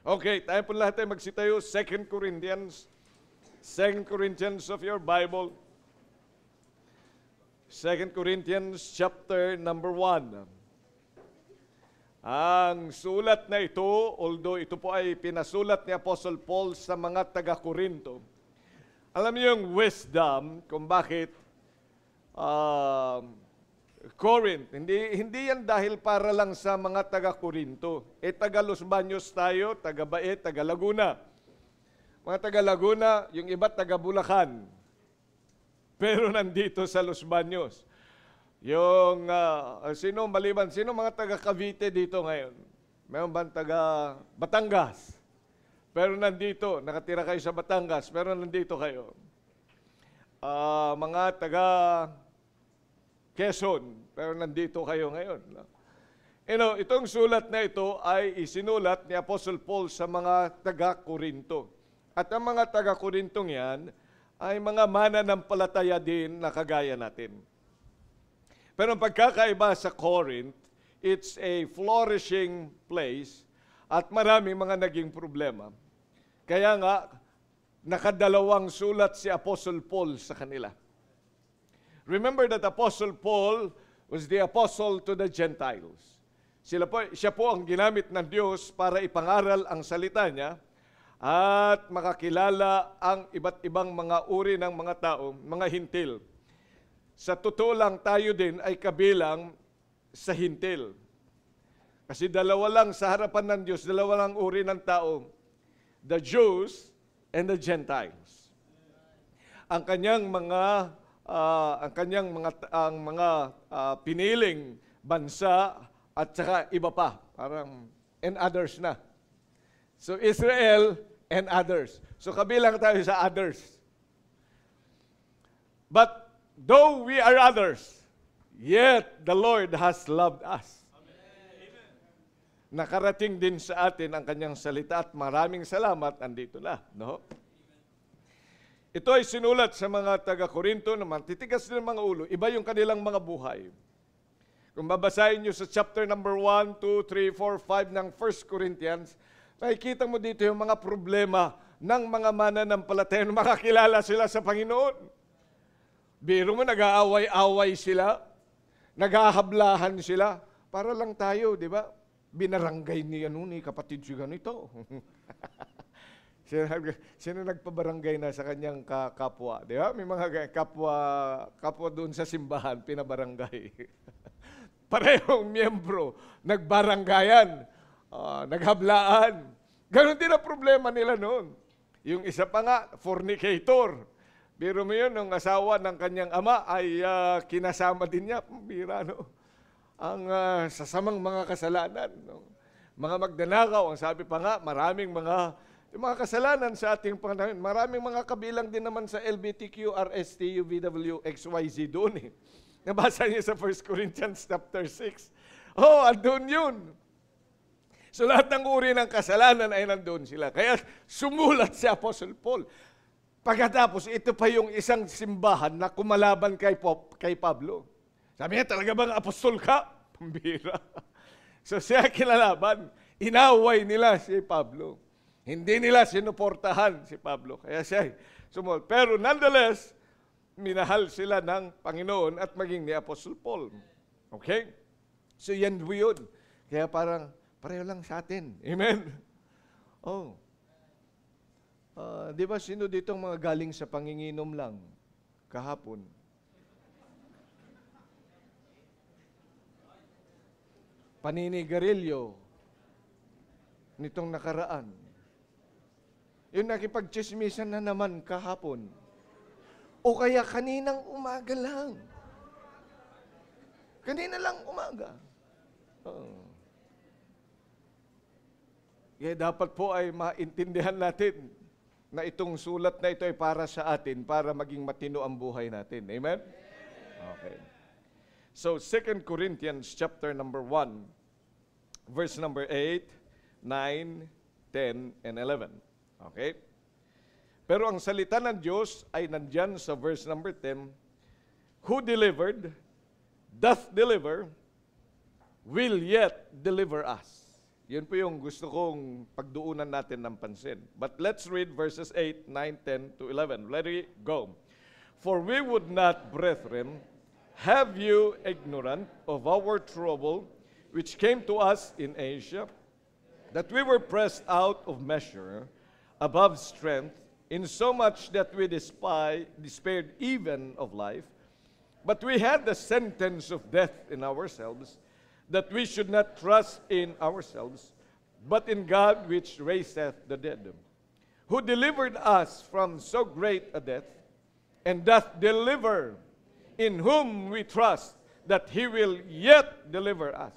Okay, tayo po lahat ay magsitayo. 2 Corinthians. 2 Corinthians of your Bible. 2 Corinthians chapter number 1. Ang sulat na ito, although ito po ay pinasulat ni Apostle Paul sa mga taga-Korinto, alam niyo yung wisdom kung bakit Corinth. Hindi yan dahil para lang sa mga taga-Korinto. Taga Los Baños tayo, taga Bae, taga Laguna. Mga taga Laguna, yung iba taga Bulacan. Pero nandito sa Los Baños. Yung, sino mga taga Cavite dito ngayon? Mayroon ba taga Batangas? Pero nandito, nakatira kayo sa Batangas, pero nandito kayo. Mga taga Quezon, pero nandito kayo ngayon. Itong sulat na ito ay isinulat ni Apostle Paul sa mga taga-Korinto. At ang mga taga-Korintong yan ay mga mananampalataya din na kagaya natin. Pero ang pagkakaiba sa Corinth, it's a flourishing place at maraming mga naging problema. Kaya nga, nakadalawang sulat si Apostle Paul sa kanila. Remember that Apostle Paul was the apostle to the Gentiles. Siya po ang ginamit ng Diyos para ipangaral ang salita niya at makakilala ang iba't ibang mga uri ng mga tao, mga hintil. Sa totoo lang, tayo din ay kabilang sa hintil. Kasi dalawa lang sa harapan ng Diyos, dalawa lang uri ng tao, the Jews and the Gentiles. Ang kanyang mga piniling bansa at saka iba pa, parang and others na. So Israel and others. So kabilang tayo sa others. But though we are others, yet the Lord has loved us. Amen. Nakarating din sa atin ang kanyang salita at maraming salamat, andito na, no? Ito ay sinulat sa mga taga-Korinto naman, titigas din mga ulo, iba yung kanilang mga buhay. Kung babasahin nyo sa chapter number 1, 2, 3, 4, 5 ng 1 Corinthians, nakikita mo dito yung mga problema ng mga mananampalataya na makakilala sila sa Panginoon. Biro mo, nag-aaway-away sila, naghahablahan sila, para lang tayo, di ba? Binaranggay ni kapatid siya ganito. Sino nagpabarangay na sa kanyang kapwa? Di ba? May mga kapwa doon sa simbahan, pinabarangay. Parehong miyembro, nagbaranggayan, naghablaan. Ganon din ang problema nila noon. Yung isa pa nga, fornicator. Biro mo yun, ang asawa ng kanyang ama ay kinasama din niya. Bira, no? Ang sasamang mga kasalanan. No? Mga magdanakaw, ang sabi pa nga, maraming mga kasalanan sa ating panahon. Maraming mga kabilang din naman sa LGBTQ, RSTU, VW, XYZ doon eh. Nabasa niyo sa 1 Corinthians chapter 6. Oh, andun yun. So lahat ng uri ng kasalanan ay nandun sila. Kaya sumulat si Apostle Paul. Pagkatapos, ito pa yung isang simbahan na kumalaban kay Pablo. Sabi niya, talaga bang apostol ka? Pambira. So siya kinalaban. Inaway nila si Pablo. Hindi nila sinuportahan si Pablo. Kaya siya sumulat. Pero nonetheless, minahal sila ng Panginoon at maging ni Apostle Paul. Okay? So yan po yun. Kaya parang pareho lang sa atin. Amen? Oh. Di ba sino ditong mga galing sa panginginom lang kahapon? Paninigarilyo nitong nakaraan. Yung nakipagchismisan na naman kahapon. O kaya kaninang umaga lang. Kanina lang umaga. Kaya dapat po ay maintindihan natin na itong sulat na ito ay para sa atin, para maging matino ang buhay natin. Amen? Okay. So, 2 Corinthians chapter number 1, verse number 8, 9, 10, and 11. Okay? Pero ang salita ng Diyos ay nandyan sa verse number 10, who doth deliver, will yet deliver us. Yun po yung gusto kong pagduunan natin ng pansin. But let's read verses 8, 9, 10 to 11. Ready? Go. For we would not, brethren, have you ignorant of our trouble, which came to us in Asia, that we were pressed out of measure, above strength, in so much that we despaired even of life. But we had the sentence of death in ourselves, that we should not trust in ourselves, but in God which raiseth the dead, who delivered us from so great a death, and doth deliver, in whom we trust that he will yet deliver us.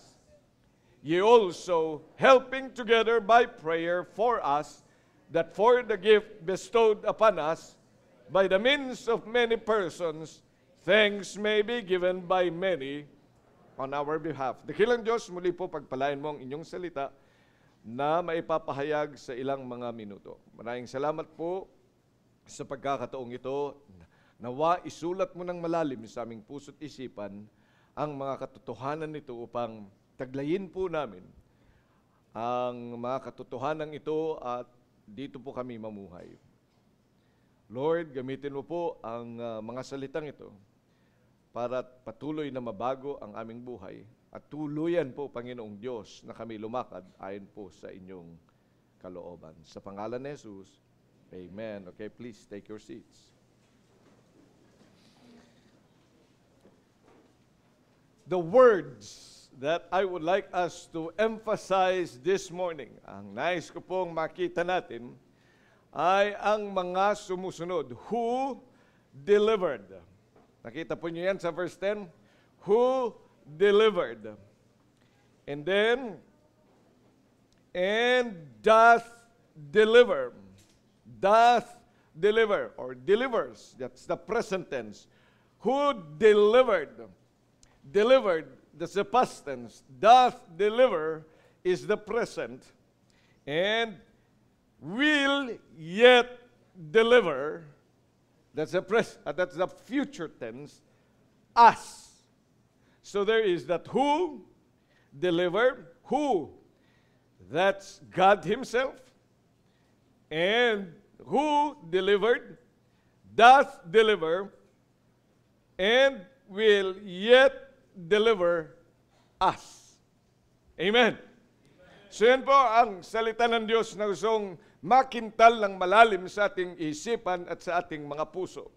Ye also, helping together by prayer for us, that for the gift bestowed upon us, by the means of many persons, thanks may be given by many on our behalf. Dakilang Diyos, muli po pagpalain mo ang inyong salita na maipapahayag sa ilang mga minuto. Maraming salamat po sa pagkakataong ito. Nawa isulat mo ng malalim sa aming puso't isipan ang mga katotohanan nito upang taglayin po namin ang mga katotohanan ito at dito po kami mamuhay. Lord, gamitin mo po ang mga salitang ito para patuloy na mabago ang aming buhay at tuluyan po, Panginoong Diyos, na kami lumakad ayon po sa inyong kalooban. Sa pangalan ni Jesus, amen. Okay, please take your seats. The words that I would like us to emphasize this morning, ang nais ko pong makita natin, ay ang mga sumusunod. Who delivered? Nakita po niyo yan sa verse 10. Who delivered? And then, and doth deliver. Doth deliver or delivers. That's the present tense. Who delivered? Delivered, that's the past tense. Doth deliver is the present. And will yet deliver, that's the future tense, us. So there is that who delivered, who, that's God himself, and who delivered, doth deliver, and will yet deliver us. Amen. So yan po ang salita ng Diyos na gustong makintal ng malalim sa ating isipan at sa ating mga puso.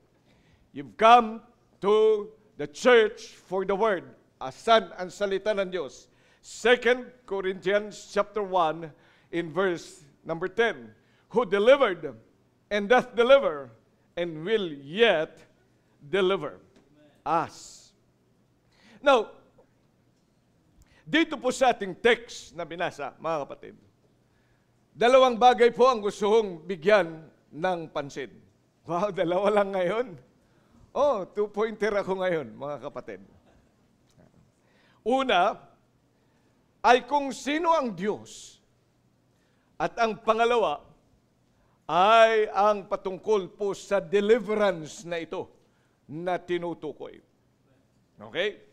You've come to the church for the word. Asan ang salita ng Diyos? 2 Corinthians chapter 1 in verse number 10. Who delivered and doth deliver and will yet deliver us. Now, dito po sa ating text na binasa, mga kapatid, dalawang bagay po ang gusto kong bigyan ng pansin. Wow, dalawa lang ngayon. Oh, 2-pointer ako ngayon, mga kapatid. Una, ay kung sino ang Diyos. At ang pangalawa, ay ang patungkol po sa deliverance na ito na tinutukoy. Okay?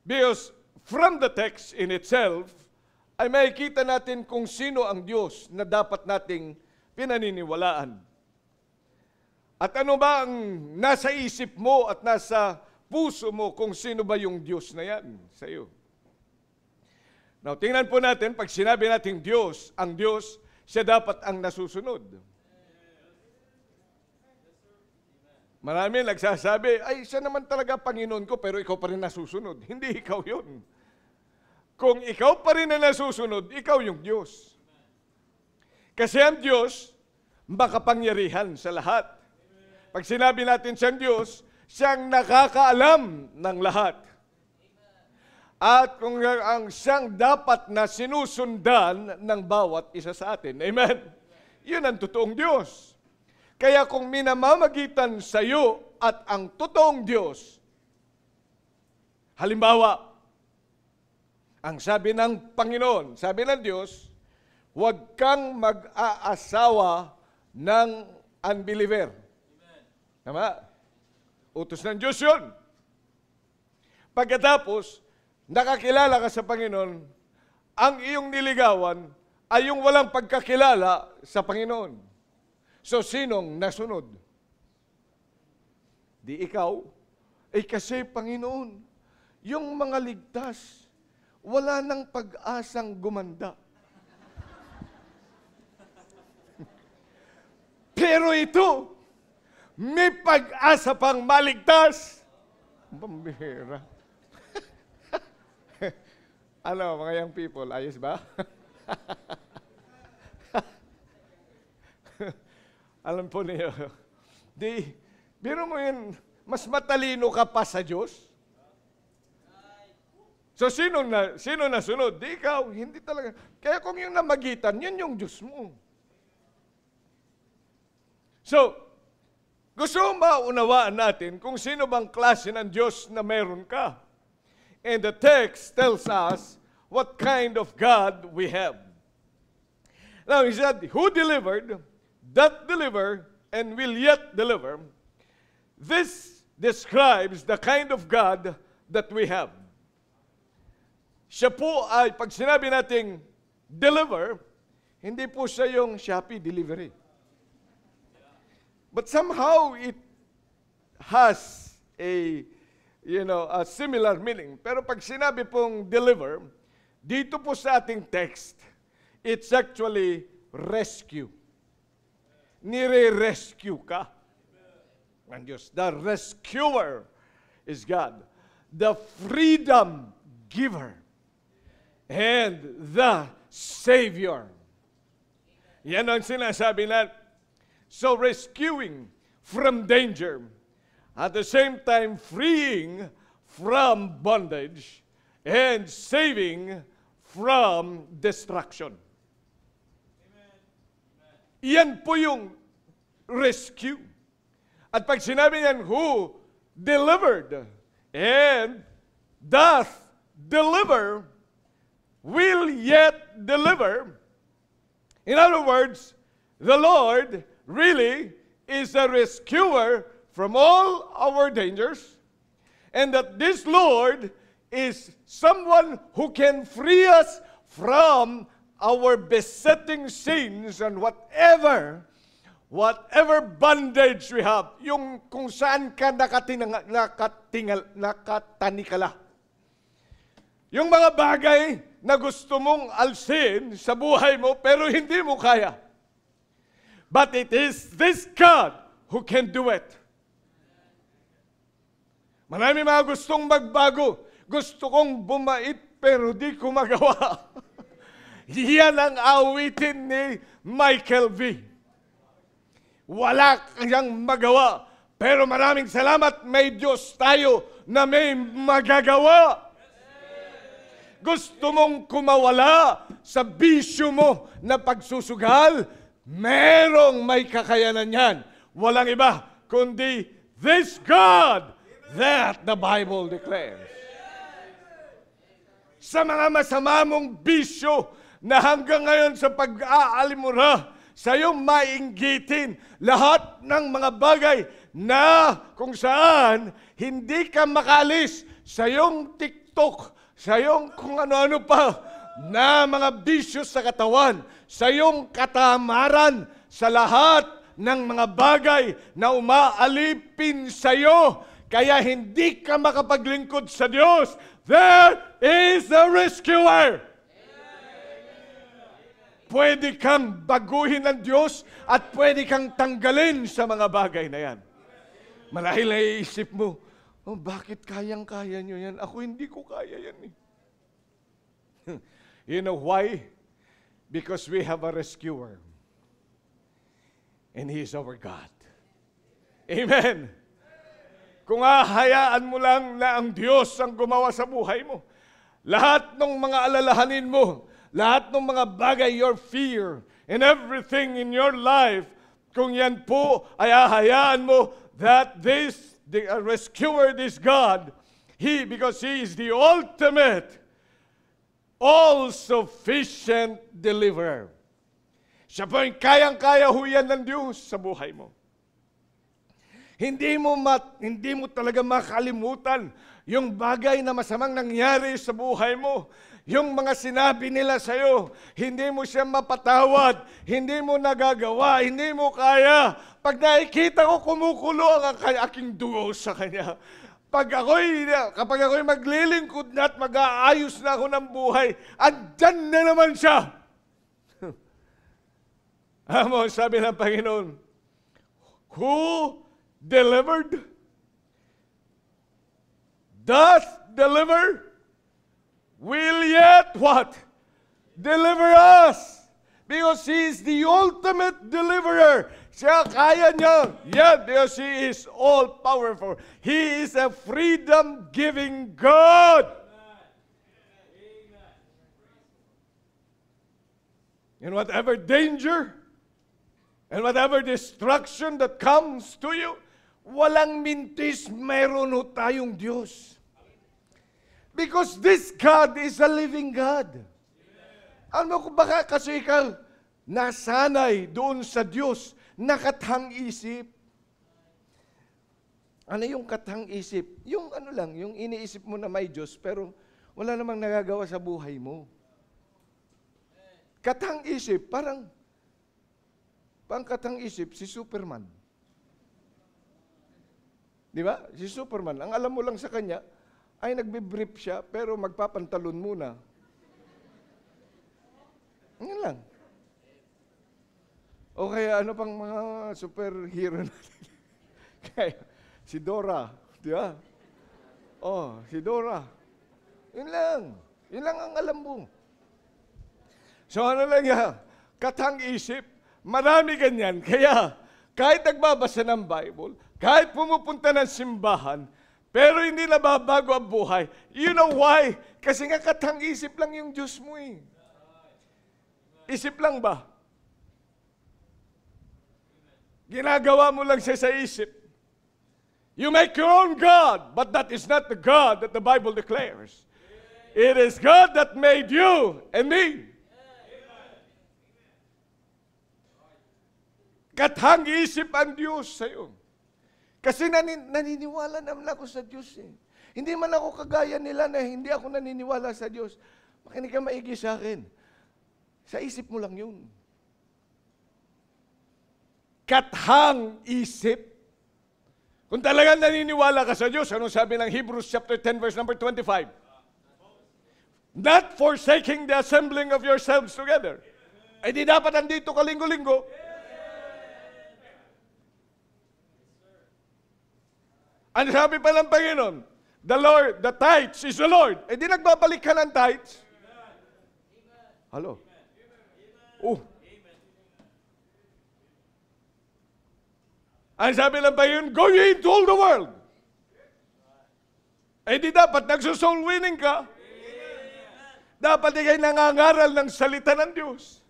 Because from the text in itself, ay makikita natin kung sino ang Diyos na dapat nating pinaniniwalaan. At ano ba ang nasa isip mo at nasa puso mo kung sino ba yung Diyos na yan sa iyo? Now, tingnan po natin, pag sinabi natin Diyos, ang Diyos, siya dapat ang nasusunod. Marami nagsasabi, ay, siya naman talaga Panginoon ko, pero ikaw pa rin nasusunod. Hindi ikaw yun. Kung ikaw pa rin na nasusunod, ikaw yung Diyos. Kasi ang Diyos, makapangyarihan sa lahat. Pag sinabi natin siyang Diyos, siyang nakakaalam ng lahat. At kung ang siyang dapat na sinusundan ng bawat isa sa atin. Amen? Yun ang totoong Diyos. Kaya kung minamamagitan sa iyo at ang totoong Diyos, halimbawa, ang sabi ng Panginoon, sabi ng Diyos, huwag kang mag-aasawa ng unbeliever. Tama? Utos ng Diyos yun. Pagkatapos, nakakilala ka sa Panginoon, ang iyong niligawan ay yung walang pagkakilala sa Panginoon. So, sinong nasunod? Di ikaw. Kasi Panginoon, yung mga ligtas, wala nang pag-asang gumanda. Pero ito, may pag-asa pang maligtas. Pambihira. Ano, mga young people, ayos ba? Alam po niyo, biro mo yun, mas matalino ka pa sa Diyos. So, sino nasunod? Di ikaw, hindi talaga. Kaya kung yung namagitan, yun yung Diyos mo. So, gusto mo maunawaan natin kung sino bang klase ng Diyos na meron ka. And the text tells us what kind of God we have. Now, he said, who delivered, that deliver, and will yet deliver. This describes the kind of God that we have. Siya po ay, pag sinabi nating deliver, hindi po siya yung Shopee delivery. But somehow it has a similar meaning. Pero pag sinabi pong deliver, dito po sa ating text, it's actually rescue. Nire-rescue ka ng Diyos. The rescuer is God. The freedom giver. And the Savior. Yan ang sinasabi natin. So rescuing from danger, at the same time freeing from bondage, and saving from destruction. Amen. Yan po yung rescue. At pag sinabi niyan, who delivered and doth deliver, will yet deliver. In other words, the Lord really is a rescuer from all our dangers, and that this Lord is someone who can free us from our besetting sins and whatever bondage we have, yung kung saan ka nakatanikala. Yung mga bagay na gusto mong alsin sa buhay mo pero hindi mo kaya. But it is this God who can do it. Marami mga gustong magbago. Gusto kong bumait pero di ko magawa. Yan ang awitin ni Michael V. Wala kang magawa. Pero maraming salamat, may Diyos tayo na may magagawa. Gusto mong kumawala sa bisyo mo na pagsusugal, merong may kakayanan yan. Walang iba, kundi this God that the Bible declares. Sa mga masama mong bisyo na hanggang ngayon sa pag-aalimura, sa iyong mainggitin lahat ng mga bagay na kung saan hindi ka makalis sa iyong TikTok, sa iyong kung ano-ano pa, na mga bisyo sa katawan, sa iyong katamaran, sa lahat ng mga bagay na umaalipin sa iyo, kaya hindi ka makapaglingkod sa Diyos. There is a rescuer. Pwede kang baguhin ng Diyos at pwede kang tanggalin sa mga bagay na yan. Marahil naiisip mo, oh, bakit kayang-kaya nyo yan? Ako hindi ko kaya yan. You know why? Because we have a rescuer. And He is our God. Amen. Kung hahayaan mo lang na ang Diyos ang gumawa sa buhay mo, lahat ng mga alalahanin mo, lahat ng mga bagay, your fear, and everything in your life, kung yan po ay hahayaan mo that the rescuer, this God, because He is the ultimate, all-sufficient deliverer. Siya po yung kayang-kaya huyan ng Diyos sa buhay mo. Hindi mo talaga makalimutan yung bagay na masamang nangyari sa buhay mo. Yung mga sinabi nila sa'yo, hindi mo siya mapatawad, hindi mo nagagawa, hindi mo kaya. Pag nakikita ko, kumukulo ang aking dugo sa kanya. Kapag ako'y maglilingkod na at mag-aayos na ako ng buhay, andyan na naman siya. Amo, sabi ng Panginoon, who delivered, doth deliver, will yet what? Deliver us. Because He is the ultimate deliverer. Siya kaya niya. Yeah, because He is all-powerful. He is a freedom-giving God. And whatever danger and whatever destruction that comes to you, walang mintis, meron ho tayong Diyos. Because this God is a living God. Ano ko baka kasi ikaw nasanay doon sa Diyos, nakathang isip. Ano yung kathang isip? Yung ano lang, yung iniisip mo na may Diyos, pero wala namang nagagawa sa buhay mo. Kathang isip, parang kathang isip, si Superman. Di ba? Si Superman, ang alam mo lang sa kanya, ay nagbe-brief siya, pero magpapantalon muna. Yan lang. O kaya ano pang mga superhero natin? Kaya, si Dora, di ba? Oh, si Dora. Yun lang. Yun lang ang alam mo. So ano lang yan? Kathang isip, marami ganyan. Kaya, kahit nagbabasa ng Bible, kahit pumupunta ng simbahan, pero hindi nababago ang buhay. You know why? Kasi nga kathang isip lang yung Diyos mo eh. Isip lang ba? Ginagawa mo lang siya sa isip. You make your own God, but that is not the God that the Bible declares. It is God that made you and me. Kathang isip ang Diyos sa'yo. Kasi naniniwala naman ako sa Diyos eh. Hindi man ako kagaya nila na hindi ako naniniwala sa Diyos. Makinig ka maigi sa akin. Sa isip mo lang yun. Kathang isip. Kung talagang naniniwala ka sa Diyos, anong sabi ng Hebrews chapter 10 verse number 25? Not forsaking the assembling of yourselves together. Ay di dapat andito ka linggo-linggo. Ano sabi pa ng Panginoon? The Lord, the tithes is the Lord. Eh di nagbabalik ka ng tithes. Hello? Oh. Ang sabi ng Panginoon, go ye into all the world. Eh di dapat nagsusoul winning ka. Dapat ikay nangangaral ng salita ng Diyos.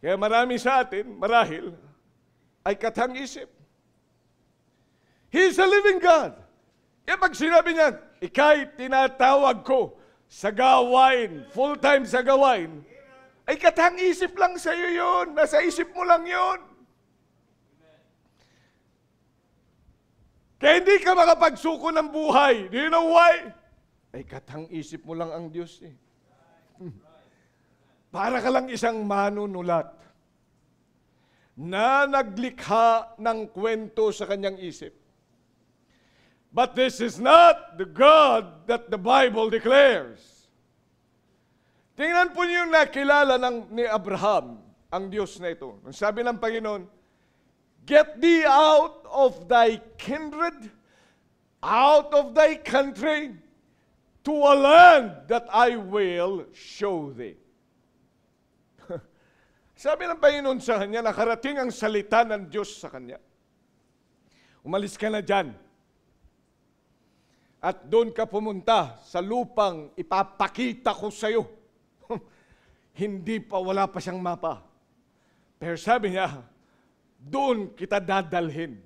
Kaya marami sa atin, marahil, ay kathang isip. He is a living God. Kaya pag sinabi niya, ikay tinatawag ko sa gawain, full-time sa gawain, ay kathang isip lang sa iyo yun. Nasa isip mo lang yun. Kaya hindi ka makapagsuko ng buhay. Do you know why? Ay kathang isip mo lang ang Diyos eh. Para ka lang isang manunulat na naglikha ng kwento sa kanyang isip. But this is not the God that the Bible declares. Tingnan po niyo yung nakilala ni Abraham, ang Diyos na ito. Ang sabi ng Panginoon, get thee out of thy kindred, out of thy country, to a land that I will show thee. Sabi ng Panginoon sa kanya, nakarating ang salita ng Diyos sa kanya. Umalis ka na dyan. At doon ka pumunta sa lupang ipapakita ko sa iyo. Hindi pa, wala pa siyang mapa. Pero sabi niya, doon kita dadalhin.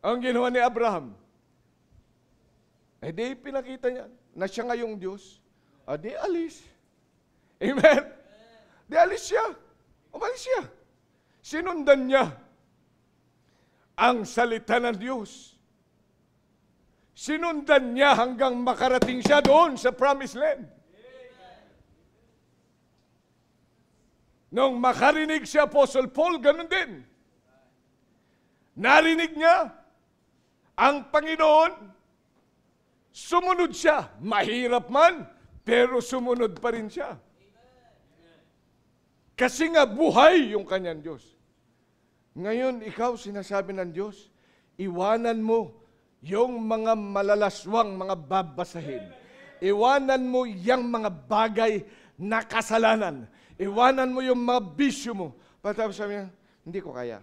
Ang ginawa ni Abraham, eh di pinakita niya na siya ngayong Diyos. Di alis. Amen? Di alis siya. Umalis siya. Sinundan niya ang salita ng Diyos. Sinundan niya hanggang makarating siya doon sa Promised Land. Nung makarinig si Apostle Paul, ganun din. Narinig niya ang Panginoon, sumunod siya. Mahirap man, pero sumunod pa rin siya. Kasi nga buhay yung kanyang Diyos. Ngayon, ikaw sinasabi ng Diyos, iwanan mo yung mga malalaswang mga babasahin. Iwanan mo yung mga bagay na kasalanan. Iwanan mo yung mga bisyo mo. Patapos sabi niya, hindi ko kaya.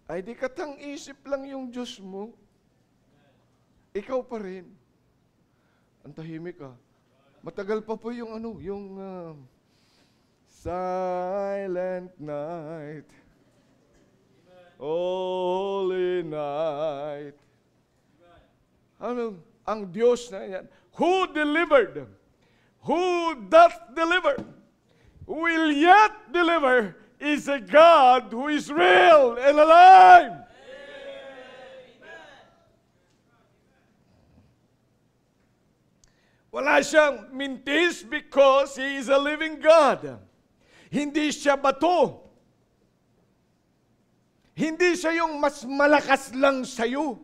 Ay di katang isip lang yung Diyos mo. Ikaw pa rin. Ang tahimik ka. Matagal pa po yung silent night, holy night. Ano? Ang Diyos na yan. Who delivered? Who doth deliver? Will yet deliver is a God who is real and alive. Wala siyang mintis because He is a living God. Hindi siya bato. Hindi siya yung mas malakas lang sa'yo.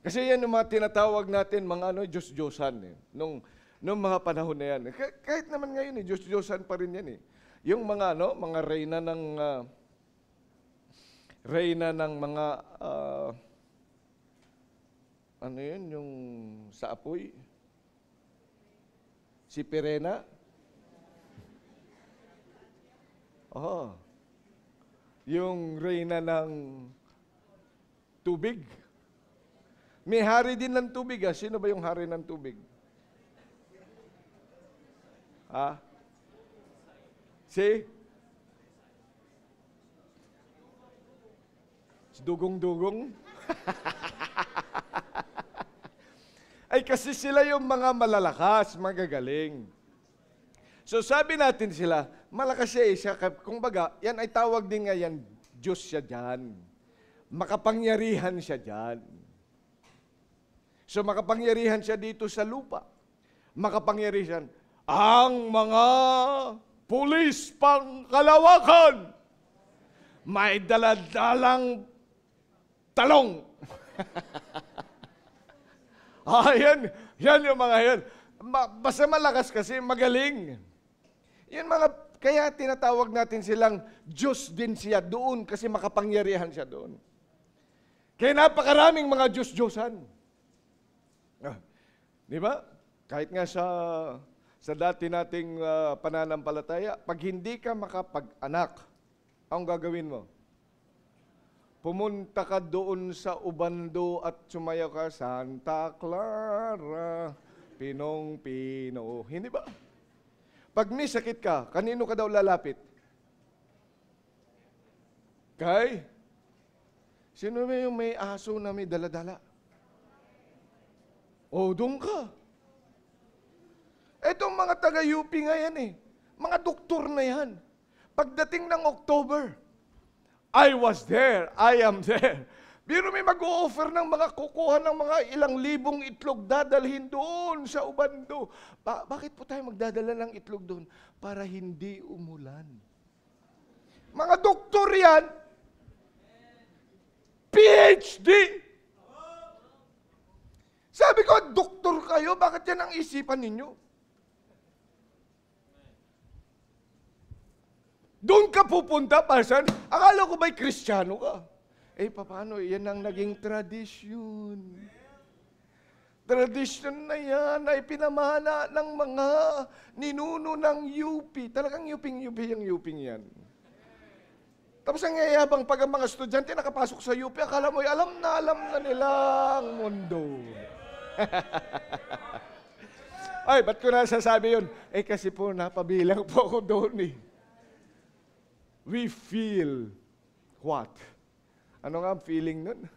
Kasi yan yung mga tinatawag natin, mga Diyos-Diyosan. Nung mga panahon na yan. Kahit naman ngayon, Diyos-Diyosan pa rin yan. Yung mga, mga reyna ng mga, yung sa apoy? Si Pirena? Oh. Yung reyna ng tubig. May hari din ng tubig. Sino ba yung hari ng tubig? Si Dugong-dugong? Ay kasi sila yung mga malalakas, magagaling. So sabi natin sila, malakas siya. Kumbaga, yan ay tawag din nga yan, Diyos siya dyan. Makapangyarihan siya dyan. So makapangyarihan siya dito sa lupa. Makapangyarihan ang mga pulis pangkalawakan. May daladalang talong. Yan yung mga yan. Basta malakas kasi, magaling. Yan kaya tinatawag natin silang Diyos din siya doon kasi makapangyarihan siya doon. Kaya napakaraming mga Diyos-Diyosan. Di ba? Kahit nga sa dati nating pananampalataya, pag hindi ka makapag-anak, ang gagawin mo? Pumunta ka doon sa Ubando at sumayaw ka, Santa Clara, Pinong-Pino. Hindi ba? Pag may sakit ka, kanino ka daw lalapit? Kay? Sino ba yung may aso na may daladala? O, doon ka. Etong mga taga-UP nga yan Mga doktor na yan. Pagdating ng October, I was there, I am there. Pero may mag-o-offer ng mga kukuha ng mga ilang libong itlog dadalhin doon sa Ubando. Bakit po tayo magdadala ng itlog doon? Para hindi umulan. Mga doktor yan, PhD. Sabi ko, doktor kayo, bakit yan ang isipan ninyo? Doon ka pupunta, pasan? Akala ko ba'y Kristiyano ka? Paano? Yan ang naging tradisyon. Tradisyon na yan ay pinamana ng mga ninuno ng UP. Talagang UP yung UP yan. Tapos ang yayabang pag ang mga estudyante nakapasok sa UP, akala mo, alam na nila ang mundo. Ay, ba't ko nasasabi yun? Kasi po, napabilang po ako doon We feel what? Ano nga ang feeling nun?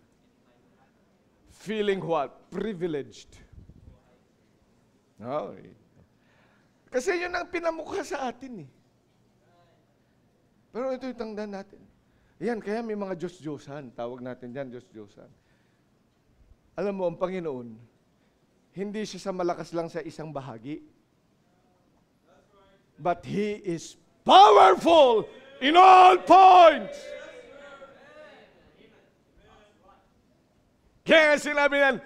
Feeling what? Privileged. Okay. Kasi yun ang pinamukha sa atin Pero ito yung tandaan natin. Yan, kaya may mga Diyos-Diyosan. Tawag natin yan, Diyos-Diyosan. Alam mo, ang Panginoon, hindi siya sa malakas lang sa isang bahagi. But He is powerful in all points. Kaya sinabi niyan,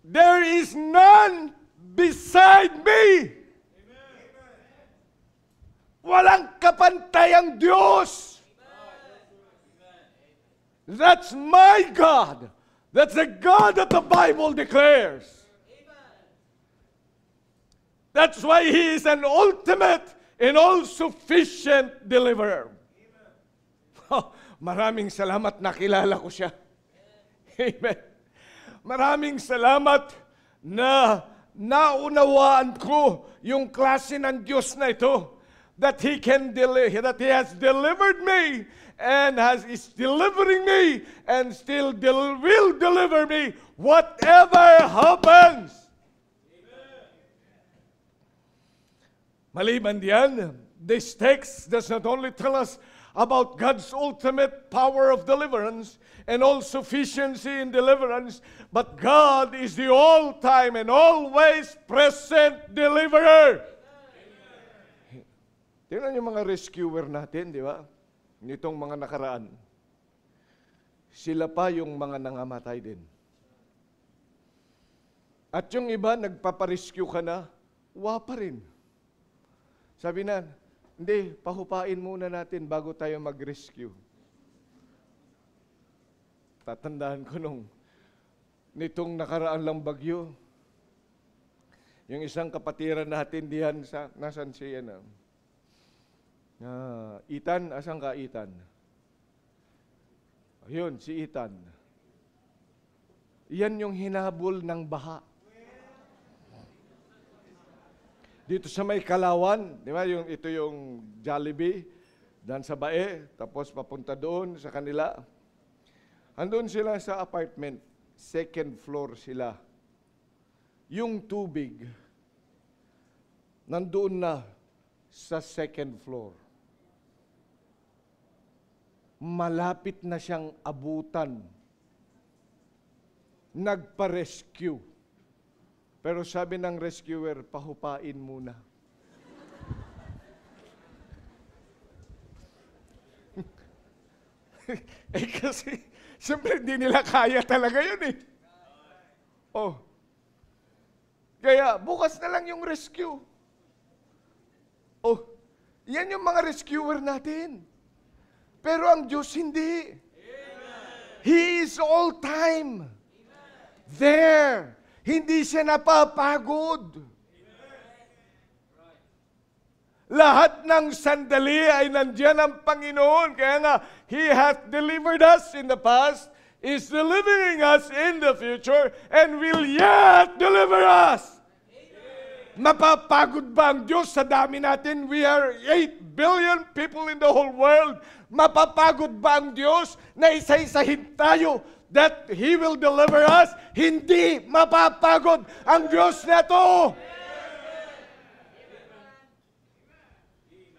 there is none beside me. Walang kapantay ang Diyos. That's my God. That's the God that the Bible declares. That's why He is an ultimate and all-sufficient deliverer. Oh, maraming salamat, nakilala ko siya. Amen. Maraming salamat na naunawaan ko yung klase ng Diyos na ito. That He has delivered me and is delivering me and still will deliver me whatever happens. Maliban diyan, this text does not only tell us about God's ultimate power of deliverance and all sufficiency in deliverance, but God is the all-time and always present deliverer. Tingnan yung mga rescuer natin, di ba? Nitong mga nakaraan. Sila pa yung mga nangamatay din. At yung iba, nagpaparescue ka na, pa rin. Sabi na, hindi, pahupain muna natin bago tayo mag-rescue. Tatandaan ko nitong nakaraan lang bagyo, yung isang kapatiran natin diyan nasan siya na? Ethan, asan ka Ethan? Ayun, si Ethan. Yan yung hinabol ng baha. Dito sa may Kalawan, di ba? Ito yung Jollibee, dan sa Bae, tapos papunta doon sa kanila. Andun sila sa apartment, second floor sila. Yung tubig, nandoon na sa second floor. Malapit na siyang abutan. Nagpa-rescue. Pero sabi ng rescuer, pahupain muna. Kasi, siyempre hindi nila kaya talaga yun eh. Oh. Kaya, bukas na lang yung rescue. Oh, yan yung mga rescuer natin. Pero ang Diyos hindi. He is all time. There. Hindi siya napapagod. Lahat ng sandali ay nandiyan ang Panginoon. Kaya nga, He hath delivered us in the past, is delivering us in the future, and will yet deliver us. Mapapagod ba ang Diyos sa dami natin? We are 8 billion people in the whole world. Mapapagod ba ang Diyos na isa-isahin tayo that He will deliver us? Hindi mapapagod ang Diyos na to.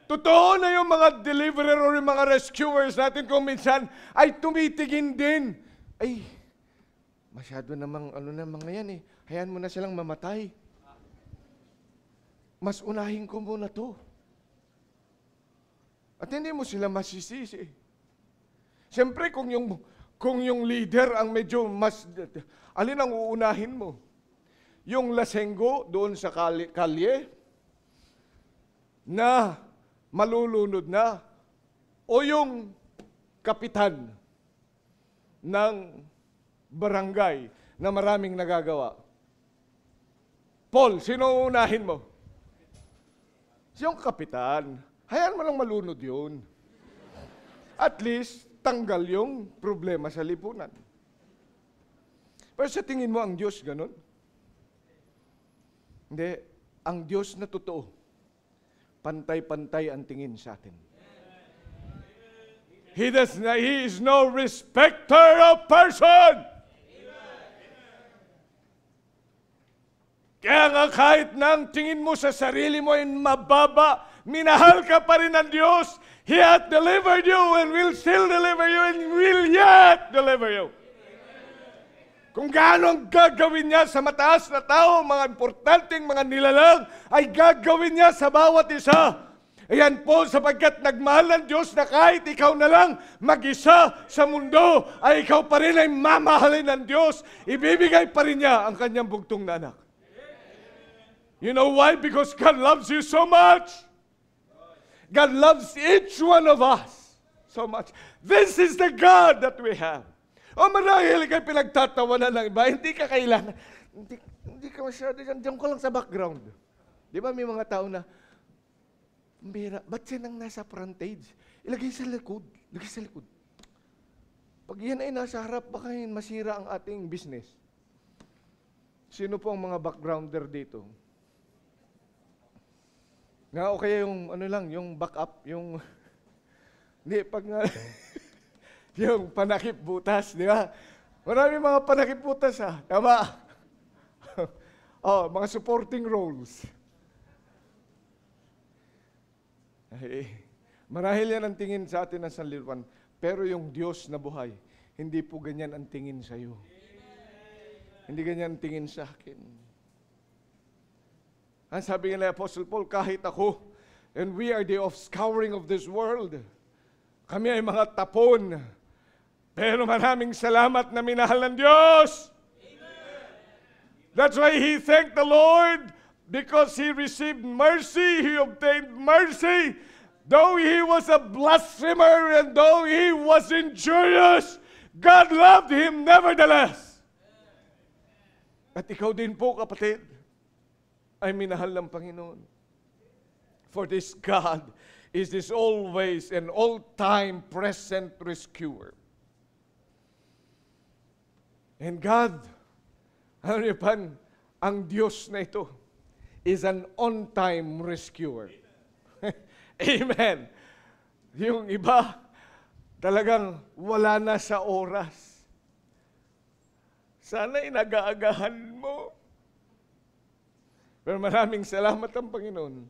Totoo na yung mga deliverer o yung mga rescuers natin kung minsan ay tumitigin din. Ay, masyado namang mga yan eh. Hayaan mo na silang mamatay. Mas unahin ko muna to. At hindi mo sila masisisi. Siyempre, kung yung leader ang medyo mas, alin ang uunahin mo? Yung lasenggo doon sa kalye na malulunod na o yung kapitan ng barangay na maraming nagagawa? Paul, sino uunahin mo? Yung kapitan. Hayaan mo lang malunod yun. At least, tanggal yung problema sa lipunan. Pero sa tingin mo, ang Diyos ganun? Hindi. Ang Diyos na totoo, pantay-pantay ang tingin sa atin. He is no respecter of person. Kaya nga kahit na ang tingin mo sa sarili mo ay mababa, minahal ka pa rin ng Diyos. He hath delivered you and will still deliver you and will yet deliver you. Kung gaano ang gagawin niya sa mataas na tao, mga importanteng mga nilalang, ay gagawin niya sa bawat isa. Ayan po, sapagkat nagmahal ng Diyos na kahit ikaw na lang mag-isa sa mundo, ay ikaw pa rin ay mamahalin ng Diyos. Ibibigay pa rin niya ang kanyang bugtong na anak. You know why? Because God loves you so much. God loves each one of us so much. This is the God that we have. O marahil kayo pinagtatawanan ng iba, hindi ka kailangan, hindi ka masyado, diyan ko lang sa background. Di ba may mga tao na, Mbira, ba't siya nang nasa frontage? Ilagay sa likod. Ilagay sa likod. Pag yan ay nasa harap, baka yun masira ang ating business. Sino po ang mga backgrounder dito? Nga o kaya yung ano lang, yung backup, yung hindi, pag nga, yung panakip butas, di ba? Marami mga panakip butas, ha? Tama? Mga supporting roles. Ay, marahil yan ang tingin sa atin ng sanlibutan, pero yung Diyos na buhay, hindi po ganyan ang tingin sa iyo. Hindi ganyan ang tingin sa akin. Ang sabi nga ni Apostle Paul, kahit ako, and we are the offscouring of this world, kami ay mga tapon, pero maraming salamat na minahal ng Diyos. That's why he thanked the Lord, because he received mercy, he obtained mercy. Though he was a blasphemer and though he was injurious, God loved him nevertheless. At ikaw din po, kapatid, ay minahal ng Panginoon. For this God is this always and all-time present rescuer. And God, ano niyo pan, ang Diyos na ito, is an on-time rescuer. Amen. Yung iba, talagang wala na sa oras. Sana'y nag-aagahan mo. Pero maraming salamat ang Panginoon.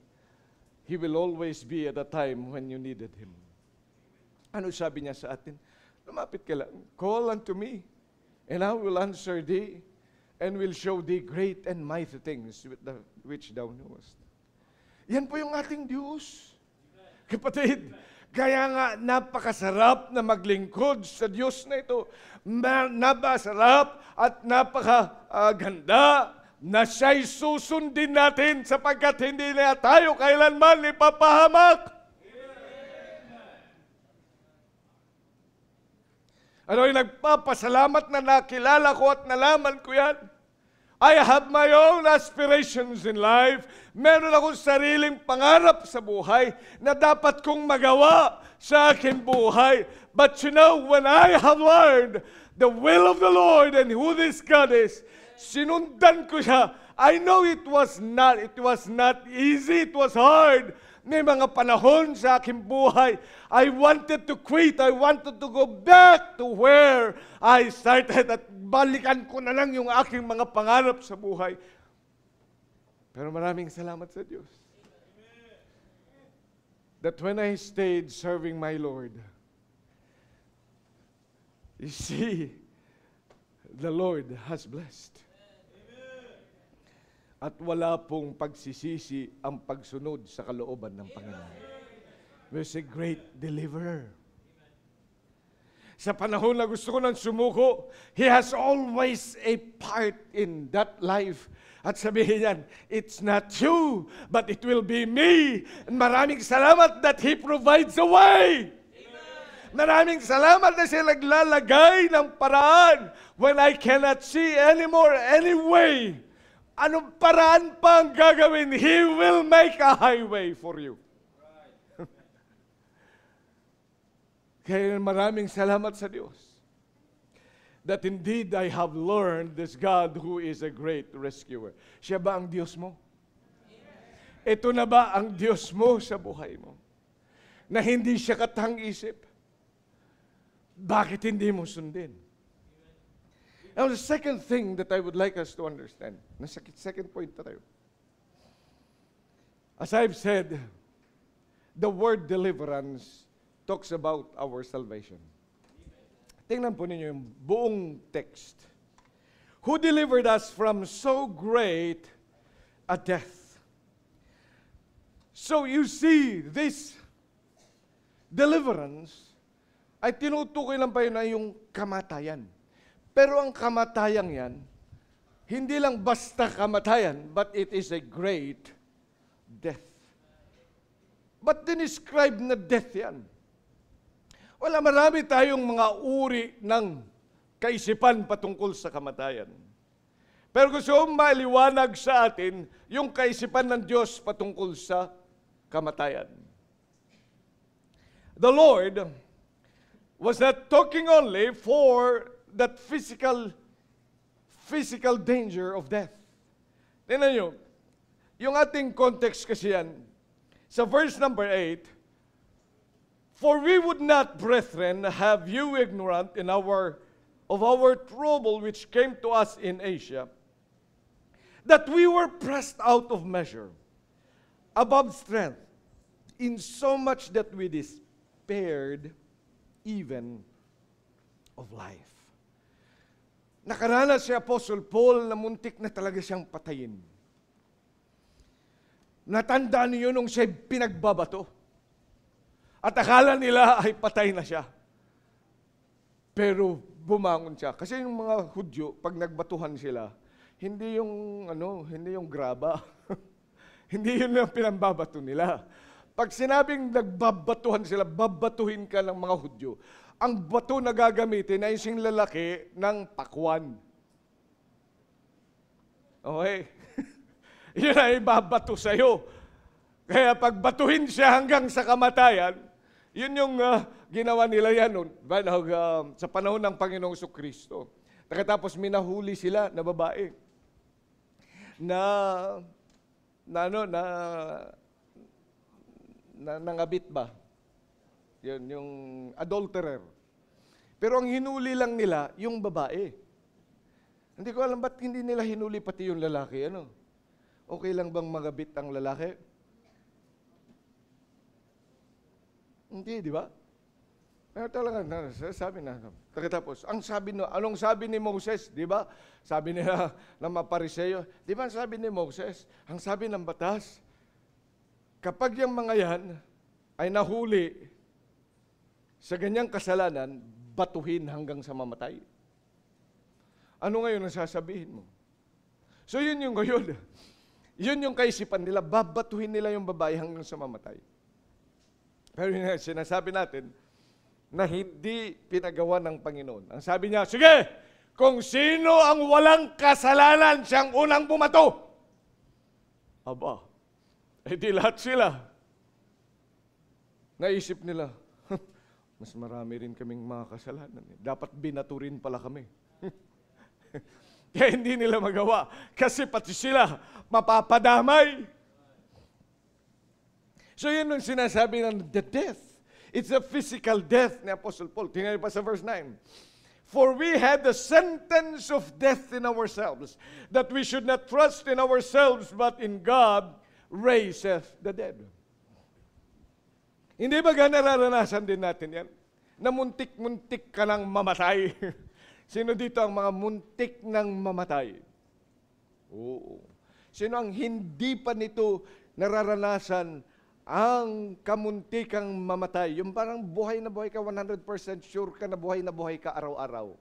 He will always be at a time when you needed Him. Ano sabi niya sa atin? Lumapit ka lang. Call unto me, and I will answer thee, and will show thee great and mighty things which thou knowest. Yan po yung ating Diyos. Kapatid, kaya nga napakasarap na maglingkod sa Diyos na ito. Napakasarap at napakaganda na siya'y susundin natin sapagkat hindi na tayo kailanman ipapahamak. Ano yung nagpapasalamat na nakilala ko at nalaman ko yan? I have my own aspirations in life. Meron akong sariling pangarap sa buhay na dapat kong magawa sa aking buhay. But you know, when I have learned the will of the Lord and who this God is, sinundan ko siya. I know it was not easy, it was hard. May mga panahon sa aking buhay, I wanted to quit. I wanted to go back to where I started at balikan ko na lang yung aking mga pangarap sa buhay. Pero maraming salamat sa Diyos. That when I stayed serving my Lord, you see, the Lord has blessed. At wala pong pagsisisi ang pagsunod sa kalooban ng Panginoon. There's a great deliverer. Sa panahon na gusto ko nang sumuko, He has always a part in that life. At sabihin niyan, it's not you, but it will be me. And maraming salamat that He provides a way. Maraming salamat na siya naglalagay ng paraan when I cannot see anymore any way. Anong paraan pa ang gagawin? He will make a highway for you. Kaya maraming salamat sa Diyos. That indeed I have learned this God who is a great rescuer. Siya ba ang Diyos mo? Ito na ba ang Diyos mo sa buhay mo? Na hindi siya katang-isip? Bakit hindi mo sundin? Now, the second thing that I would like us to understand, na second point na tayo. As I've said, the word deliverance talks about our salvation. Tingnan po ninyo yung buong text. Who delivered us from so great a death. So you see, this deliverance ay tinutukoy lang pa yun na yung kamatayan. Pero ang kamatayan yan, hindi lang basta kamatayan, but it is a great death. But dinescribe na death yan. Wala, marami tayong mga uri ng kaisipan patungkol sa kamatayan. Pero gusto kong maliwanag sa atin yung kaisipan ng Diyos patungkol sa kamatayan. The Lord was not talking only for that physical danger of death. Tingnan nyo, yung ating context kasi yan, sa verse number 8, for we would not, brethren, have you ignorant of our trouble which came to us in Asia, that we were pressed out of measure, above strength, in so much that we despaired even of life. Nakaranas si Apostle Paul na muntik na talaga siyang patayin. Natandaan niyo nung siya pinagbabato. At akala nila ay patay na siya. Pero bumangon siya. Kasi yung mga Hudyo, pag nagbatuhan sila, hindi yung graba. Hindi yun ang pinambabato nila. Pag sinabing nagbabatuhan sila, babatuhin ka ng mga Hudyo, ang bato na gagamitin ay isang lalaki ng pakwan. Okay? Yun ay babato sa'yo. Kaya pag batuhin siya hanggang sa kamatayan, yun yung ginawa nila yan noon, sa panahon ng Panginoong Jesucristo. Tapos minahuli sila na babae na nangabit ba? Yun, yung adulterer. Pero ang hinuli lang nila, yung babae. Hindi ko alam ba't hindi nila hinuli pati yung lalaki. Ano? Okay lang bang magabit ang lalaki? Hindi, di ba? Talaga, sabi na. Tapos, anong sabi ni Moses, di ba? Sabi nila ng mga Pariseo, di ba sabi ni Moses, ang sabi ng batas, kapag yung mga yan ay nahuli sa ganyang kasalanan, batuhin hanggang sa mamatay. Ano ngayon ang sasabihin mo? So yun yung ngayon. Yun yung kaisipan nila, babatuhin nila yung babae hanggang sa mamatay. Pero yun, sinasabi natin na hindi pinagawa ng Panginoon. Ang sabi niya, sige, kung sino ang walang kasalanan, siyang unang bumato. Aba, di lahat sila. Naisip nila, mas marami rin kaming mga kasalanan. Dapat binaturin pala kami. Kaya hindi nila magawa. Kasi pati sila mapapadamay. So yun yung sinasabi ng the death. It's a physical death ni Apostle Paul. Tingnan niyo pa sa verse 9. For we had the sentence of death in ourselves, that we should not trust in ourselves, but in God raiseth the dead. Hindi ba nararanasan din natin yan? Na muntik-muntik ka nang mamatay. Sino dito ang mga muntik nang mamatay? Oo. Sino ang hindi pa nito nararanasan ang kamuntikang mamatay? Yung parang buhay na buhay ka, 100% sure ka na buhay ka araw-araw.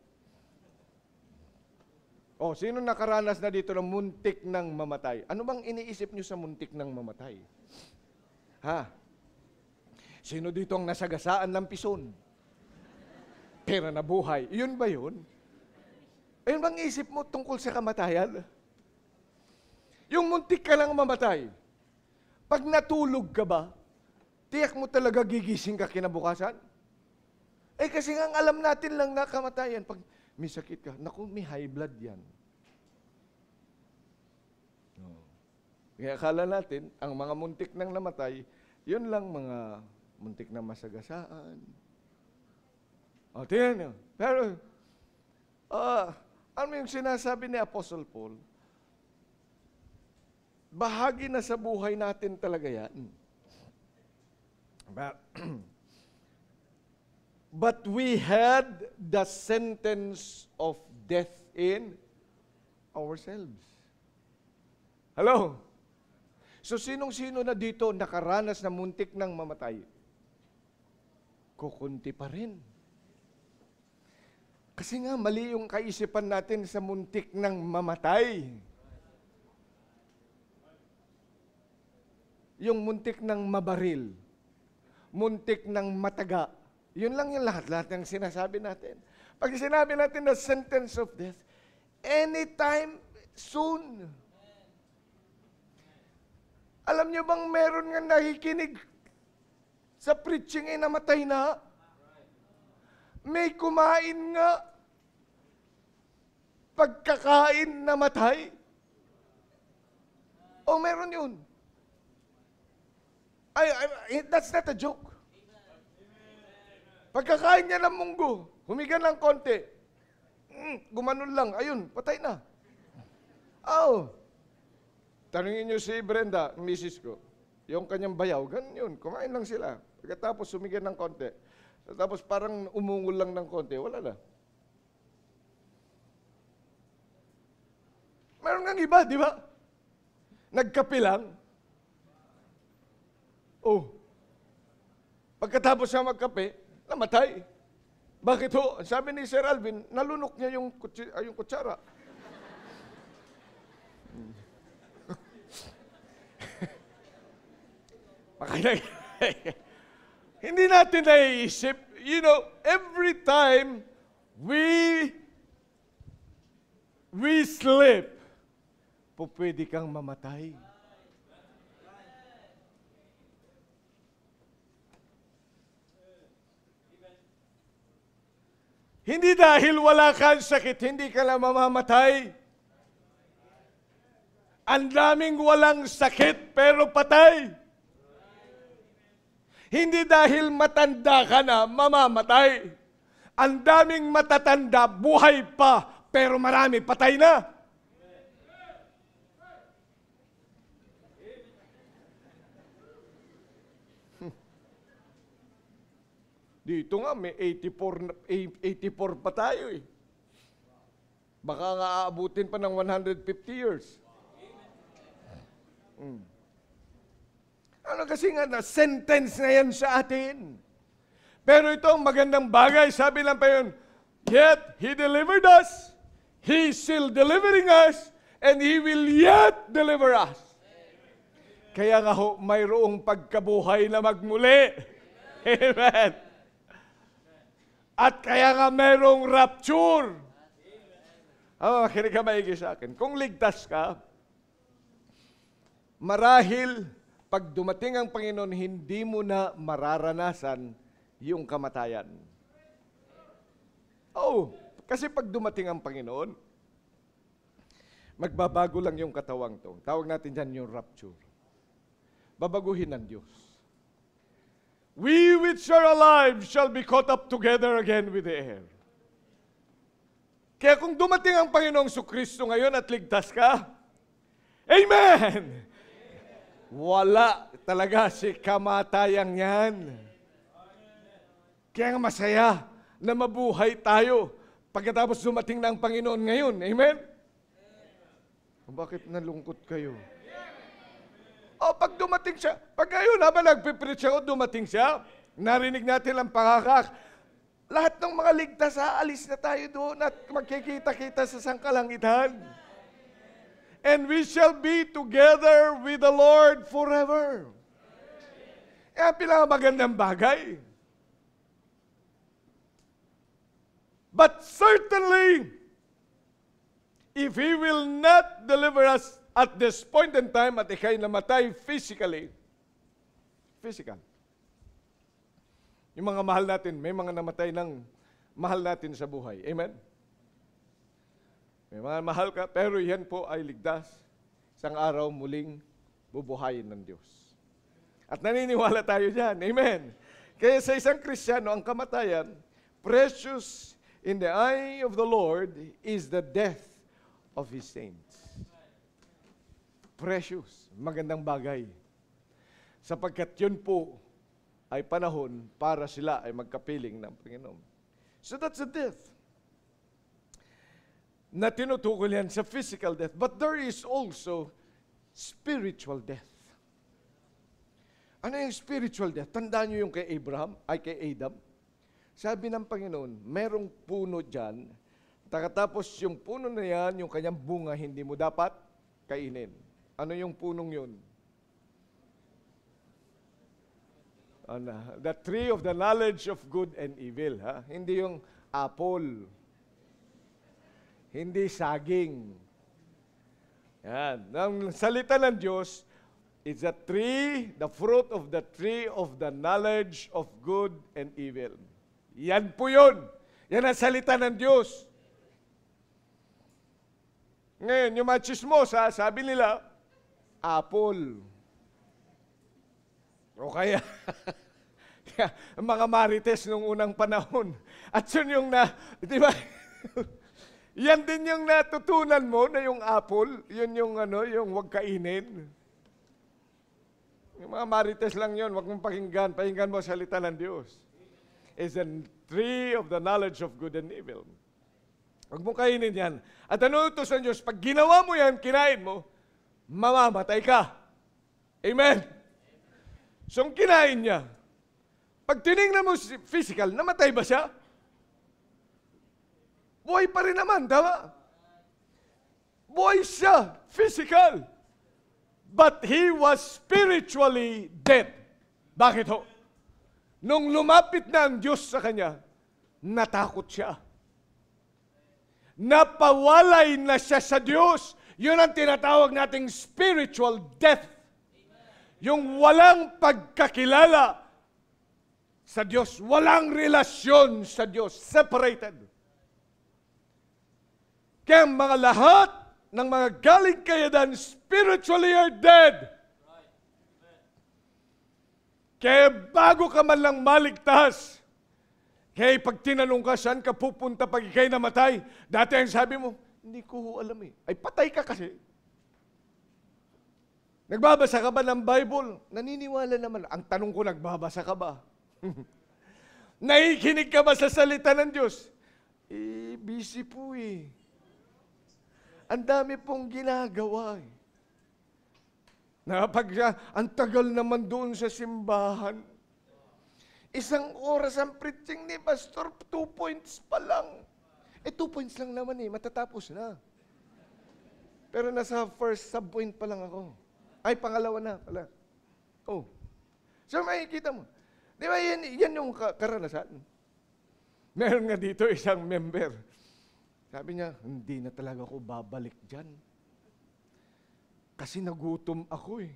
O, sino nakaranas na dito ng muntik nang mamatay? Ano bang iniisip nyo sa muntik nang mamatay? Ha? Sino dito ang nasagasaan ng pison? Pero nabuhay. Yun ba yun? Ayun bang isip mo tungkol sa kamatayan? Yung muntik ka lang mamatay. Pag natulog ka ba, tiyak mo talaga gigising ka kinabukasan? Eh kasi nga alam natin lang na kamatayan. Pag may sakit ka, naku, may high blood yan. No. Kaya akala natin, ang mga muntik nang namatay, yun lang mga muntik na masagasaan. O, tingnan nyo. Pero, ano yung sinasabi ni Apostle Paul? Bahagi na sa buhay natin talaga yan. But we had the sentence of death in ourselves. Hello? So sinong-sino na dito nakaranas na muntik ng mamatay? Kukunti pa rin. Kasi nga mali yung kaisipan natin sa muntik ng mamatay. Yung muntik ng mabaril. Muntik ng mataga. Yun lang yung lahat ng sinasabi natin. Pag sinabi natin na sentence of death, anytime soon. Alam niyo bang meron nga nakikinig sa preaching ay namatay na? May kumain nga. Pagkakain namatay. O meron yun. That's not a joke. Pagkakain niya ng munggo, humiga ng konti, gumanon lang, ayun, patay na. Oh. Tanungin niyo si Brenda, misis ko, yung kanyang bayaw, ganun yun, kumain lang sila. Pagkatapos humiga ng konti, tapos parang umungol lang ng konti, wala na. Meron ng iba, di ba? Nagkape lang. Oh. Pagkatapos siya magkape, namatay. Bakit ho? Sabi ni Sir Alvin, nalunok niya yung kutsara. Hindi natin naiisip. You know, every time we sleep, pwede kang mamatay. Hindi dahil wala kang sakit, hindi ka lang mamamatay. Ang daming walang sakit, pero patay. Hindi dahil matanda ka na, mamamatay. Ang daming matatanda, buhay pa, pero marami patay na. Dito nga, may 84 pa tayo eh. Baka nga aabutin pa ng 150 years. Ano kasi nga na, sentence na yan sa atin. Pero ito ang magandang bagay, sabi lang pa yun, yet He delivered us, He's still delivering us, and He will yet deliver us. Kaya nga ho, mayroong pagkabuhay na magmuli. Amen. At kaya nga mayroong rapture. Makinig ka maigi sa akin. Kung ligtas ka, marahil pag dumating ang Panginoon, hindi mo na mararanasan yung kamatayan. Oh, kasi pag dumating ang Panginoon, magbabago lang yung katawang to. Tawag natin dyan yung rapture. Babaguhin ng Diyos. We which are alive shall be caught up together again with the air. Kaya kung dumating ang Panginoong Kristo ngayon at ligtas ka, Amen! Wala talaga si kamatayang yan. Kaya nga masaya na mabuhay tayo pagkatapos dumating na ang Panginoon ngayon. Amen? Bakit nalungkot kayo? Pag dumating siya, pag ngayon habang nagpipreach ako, dumating siya, narinig natin ang pangakak, lahat ng mga ligtas, aalis na tayo doon at magkikita-kita sa sangkalangitan. And we shall be together with the Lord forever. Yan pinakamagandang bagay. But certainly, if He will not deliver us at this point in time, at ikay namatay physically, physical. Yung mga mahal natin, may mga namatay ng mahal natin sa buhay. Amen? May mga mahal ka, pero yan po ay ligtas. Isang araw muling bubuhayin ng Diyos. At naniniwala tayo dyan. Amen? Kaya sa isang Kristiyano, ang kamatayan, precious in the eye of the Lord is the death of His saints. Precious, magandang bagay. Sapagkat yun po ay panahon para sila ay magkapiling ng Panginoon. So that's the death. Na tinutukol yan sa physical death. But there is also spiritual death. Ano yung spiritual death? Tandaan nyo yung kay kay Adam. Sabi ng Panginoon, merong puno dyan, tapos yung puno na yan, yung kanyang bunga, hindi mo dapat kainin. Ano yung punong yun? The tree of the knowledge of good and evil. Ha? Hindi yung apple. Hindi saging. Yan. Ang salita ng Diyos, it's a tree, the fruit of the tree of the knowledge of good and evil. Yan po yun. Yan ang salita ng Diyos. Ngayon, yung mga chismosa, sabi nila, apple. O kaya, mga marites nung unang panahon. At yun yung di ba? Yan din yung natutunan mo na yung apple, yun yung yung huwag kainin. Yung mga marites lang yun, huwag mong pakinggan mo salita ng Diyos. Is a tree of the knowledge of good and evil. Huwag mong kainin yan. At ano utos ng Diyos? Pag ginawa mo yan, kinain mo, mamamatay ka. Amen? So, ang kinain niya, pag tinignan mo physical, namatay ba siya? Buhay pa rin naman, tama? Buhay siya, physical. But he was spiritually dead. Bakit ho? Nung lumapit na ang Diyos sa kanya, natakot siya. Napawalay na siya sa Diyos. Yun ang tinatawag nating spiritual death. Yung walang pagkakilala sa Diyos, walang relasyon sa Diyos, separated. Kaya mga lahat ng mga galing kayadan spiritually are dead. Kaya bago ka man lang maligtas, kaya pag tinanong ka, saan ka pupunta pag ikay namatay? Dati ang sabi mo, hindi ko alam eh. Ay patay ka kasi. Nagbabasa ka ba ng Bible? Naniniwala naman. Ang tanong ko, nagbabasa ka ba? Nakikinig ka ba sa salita ng Diyos? Busy po eh. Ang dami pong ginagawa eh. Ang tagal naman doon sa simbahan. 1 oras ang preaching ni Pastor, 2 points pa lang. 2 points lang naman eh, matatapos na. Pero nasa first sub-point pa lang ako. Ay, pangalawa na pala. Oh. So makikita mo. Di ba yan yung karanasan? Meron nga dito isang member. Sabi niya, hindi na talaga ako babalik dyan. Kasi nagutom ako eh.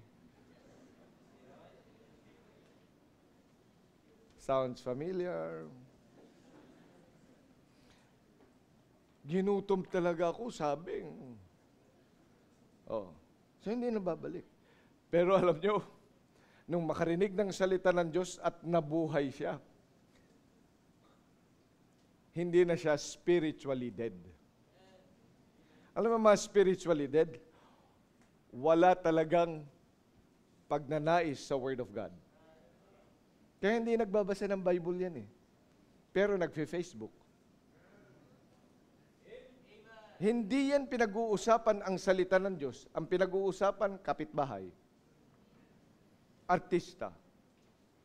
Sounds familiar. Ginutom talaga ako, sabi. Oh. So hindi na babalik. Pero alam nyo, nung makarinig ng salita ng Diyos at nabuhay siya, hindi na siya spiritually dead. Alam mo mga spiritually dead? Wala talagang pagnanais sa Word of God. Kaya hindi nagbabasa ng Bible yan eh. Pero nagfe-Facebook. Hindi yan pinag-uusapan ang salita ng Diyos. Ang pinag-uusapan, kapitbahay. Artista.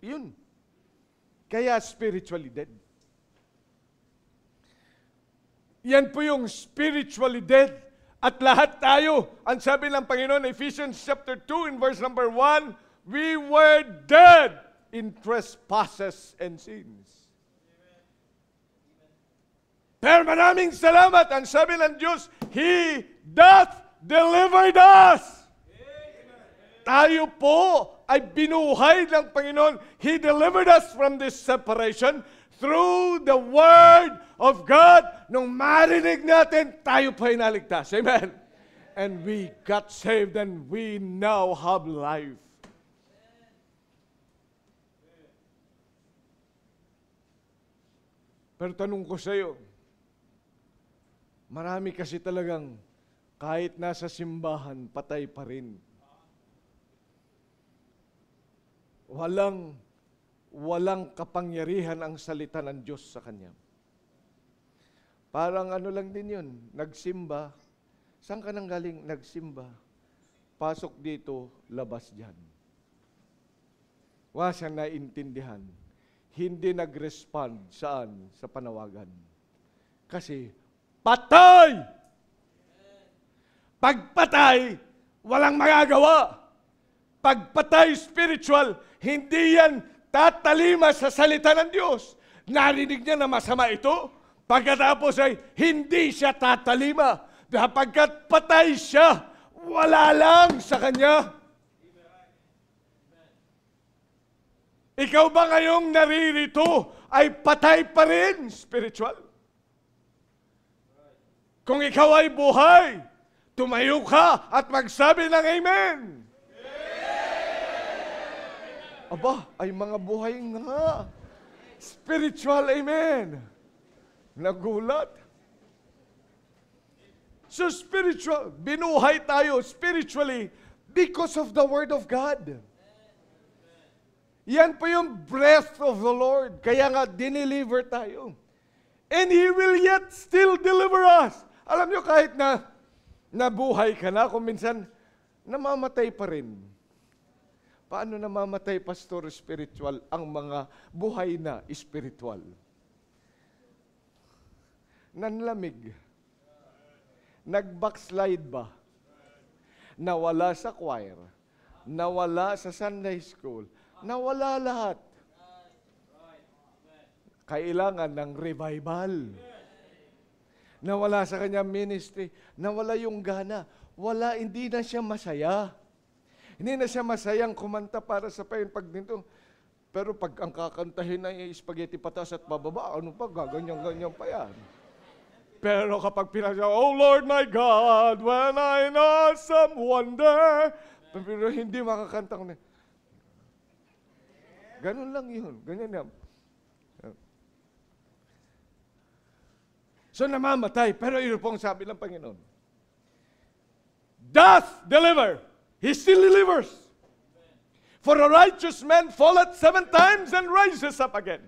Yun. Kaya spiritually dead. Yan po yung spiritually dead. At lahat tayo, ang sabi ng Panginoon, Ephesians chapter 2 in verse number 1, we were dead in trespasses and sins. Pero maraming salamat, ang sabi ng Diyos, He doth delivered us. Tayo po ay binuhay ng Panginoon. He delivered us from this separation through the Word of God. Nung marinig natin, tayo po ay naligtas. Amen? And we got saved and we now have life. Pero tanong ko sa iyo, marami kasi talagang kahit nasa simbahan, patay pa rin. walang kapangyarihan ang salita ng Diyos sa kanya. Parang ano lang din yun, nagsimba. Saan ka nang galing? Nagsimba. Pasok dito, labas dyan. Wala siyang naintindihan. Hindi nag-respond saan? Sa panawagan. Kasi patay! Pagpatay, walang magagawa. Pagpatay spiritual, hindi yan tatalima sa salita ng Diyos. Narinig niya na masama ito, pagkatapos ay hindi siya tatalima. Pagkat patay siya, wala lang sa kanya. Ikaw ba ngayong naririto ay patay pa rin spiritual? Kung ikaw ay buhay, tumayo ka at magsabi ng Amen. Aba, ay mga buhay nga. Spiritual Amen. Nagulat. So spiritual, binuhay tayo spiritually because of the Word of God. Yan po yung breath of the Lord. Kaya nga, dineliver tayo. And He will yet still deliver us. Alam nyo, kahit na nabuhay ka na, kung minsan, namamatay pa rin. Paano namamatay, pastor, spiritual, ang mga buhay na spiritual? Nanlamig. Nag-backslide ba? Nawala sa choir. Nawala sa Sunday school. Nawala lahat. Kailangan ng revival. Nawala sa kanya ministry. Nawala yung gana. Wala, hindi na siya masaya. Hindi na siya masayang kumanta para sa payon pag dito. Pero pag ang kakantahin ay spaghetti patas at bababa, ano pa, gaganyan-ganyan pa yan. Pero kapag pinasya, oh Lord my God, when I know some wonder, pero hindi makakanta ko na. Ganun lang yun. Ganyan na. So namamatay, pero yun pong sabi ng Panginoon. Doth deliver. He still delivers. For a righteous man falleth 7 times and rises up again.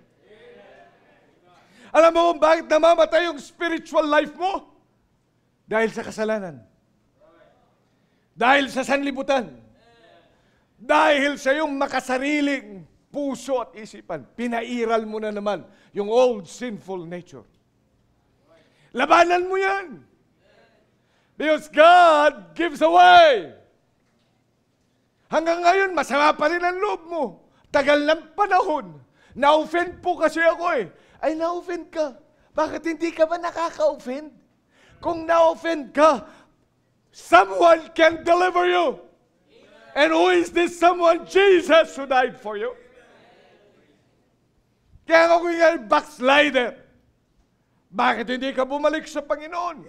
Alam mo kung bakit namamatay yung spiritual life mo? Dahil sa kasalanan. Dahil sa sanlibutan. Dahil sa yung makasariling puso at isipan. Pinairal mo na naman yung old sinful nature. Labanan mo yan. Because God gives away. Hanggang ngayon, masama pa rin ang loob mo. Tagal ng panahon. Na-offend po kasi ako eh. Ay, na-offend ka. Bakit hindi ka ba nakaka-offend? Kung na-offend ka, someone can deliver you. And who is this someone? Jesus who died for you. Kaya ako yung backslider. Bakit hindi ka bumalik sa Panginoon?